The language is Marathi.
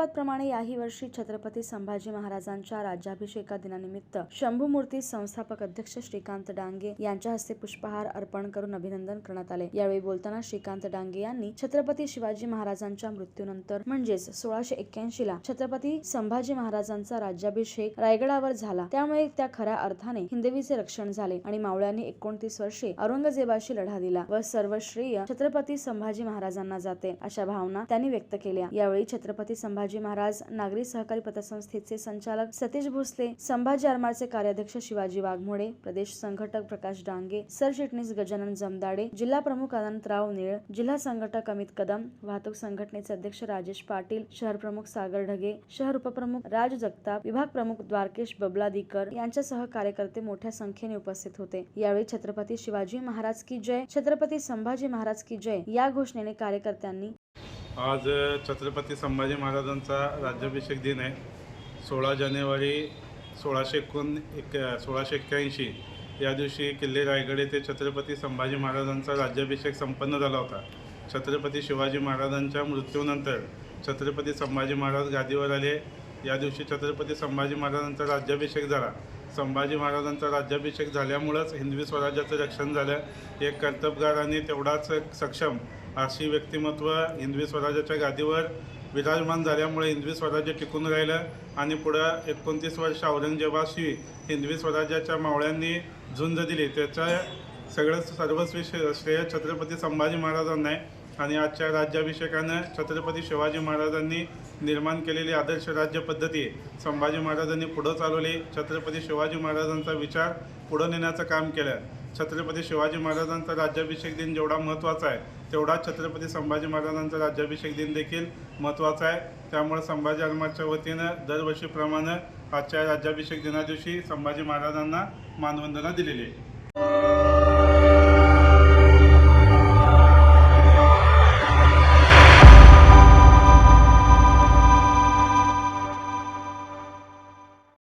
दरवर्षीप्रमाणे याही वर्षी छत्रपती संभाजी महाराजांच्या राज्याभिषेका दिनानिमित्त शंभू मूर्ती संस्थापक अध्यक्ष श्रीकांत डांगे यांच्या हस्ते पुष्पहार अर्पण करून अभिनंदन करण्यात आले। यावेळी बोलताना श्रीकांत डांगे यांनी छत्रपती शिवाजी महाराजांच्या मृत्यूनंतर म्हणजेच 1681 ला छत्रपती संभाजी महाराजांचा राज्याभिषेक रायगडावर झाला, त्यामुळे त्या खऱ्या अर्थाने हिंदवीचे रक्षण झाले आणि मावळ्यांनी 29 वर्षे औरंगजेबाशी लढा दिला व सर्व श्रेय छत्रपती संभाजी महाराजांना जाते, अशा भावना त्यांनी व्यक्त केल्या। यावेळी छत्रपती संभाजी महाराज नागरी सहकारी पतसंस्थेचे संचालक सतीश भोसले, संभाजी आरमारचे कार्याध्यक्ष शिवाजी वाघमोडे, प्रदेश संघटक प्रकाश डांगे, सरचिटणीस गजानन जमदाडे, जिल्हा प्रमुख अनंतराव निळ, जिल्हा संघटक अमित कदम, वाहतूक संघटनेचे अध्यक्ष राजेश पाटील, शहर प्रमुख सागर ढगे, शहर उपप्रमुख राज जगताप, विभाग प्रमुख द्वारकेश बबलादीकर यांच्यासह कार्यकर्ते मोठ्या संख्येने उपस्थित होते। यावेळी छत्रपती शिवाजी महाराज की जय, छत्रपती संभाजी महाराज की जय या घोषणेने कार्यकर्त्यांनी आज छत्रपती संभाजी महाराजांचा राज्याभिषेक दिन आहे। 16 जानेवारी 1681 या दिवशी किल्ले रायगड येथे छत्रपती संभाजी महाराजांचा राज्याभिषेक संपन्न झाला होता। छत्रपती शिवाजी महाराजांच्या मृत्यूनंतर छत्रपती संभाजी महाराज गादीवर आले। या दिवशी छत्रपती संभाजी महाराजांचा राज्याभिषेक झाला। संभाजी महाराजांचा राज्याभिषेक झाल्यामुळेच हिंदवी स्वराज्याचं रक्षण झालं। एक कर्तबगार आणि तेवढाच सक्षम अशी व्यक्तिमत्व हिंदवी स्वराज्याच्या गादीवर विराजमान झाल्यामुळे हिंदवी स्वराज्य टिकून राहिलं आणि पुढं 29 वर्ष औरंगजेबाशी हिंदवी स्वराज्याच्या मावळ्यांनी झुंज दिली। त्याचं सर्वस्वी श्रेय छत्रपती संभाजी महाराजांना आहे आणि आजच्या राज्याभिषेकानं छत्रपती शिवाजी महाराजांनी निर्माण केलेली आदर्श राज्य पद्धती संभाजी महाराजांनी पुढं चालवली। छत्रपती शिवाजी महाराजांचा विचार पुढं नेण्याचं काम केलं। छत्रपती शिवाजी महाराजांचा राज्याभिषेक दिन जेवढा महत्त्वाचा आहे तेवढाच छत्रपती संभाजी महाराजांचा राज्याभिषेक दिन देखील महत्त्वाचा आहे। त्यामुळे संभाजी आरमारच्या वतीनं दरवर्षीप्रमाणे आजच्या राज्याभिषेक दिनादिवशी संभाजी महाराजांना मानवंदना दिलेली आहे।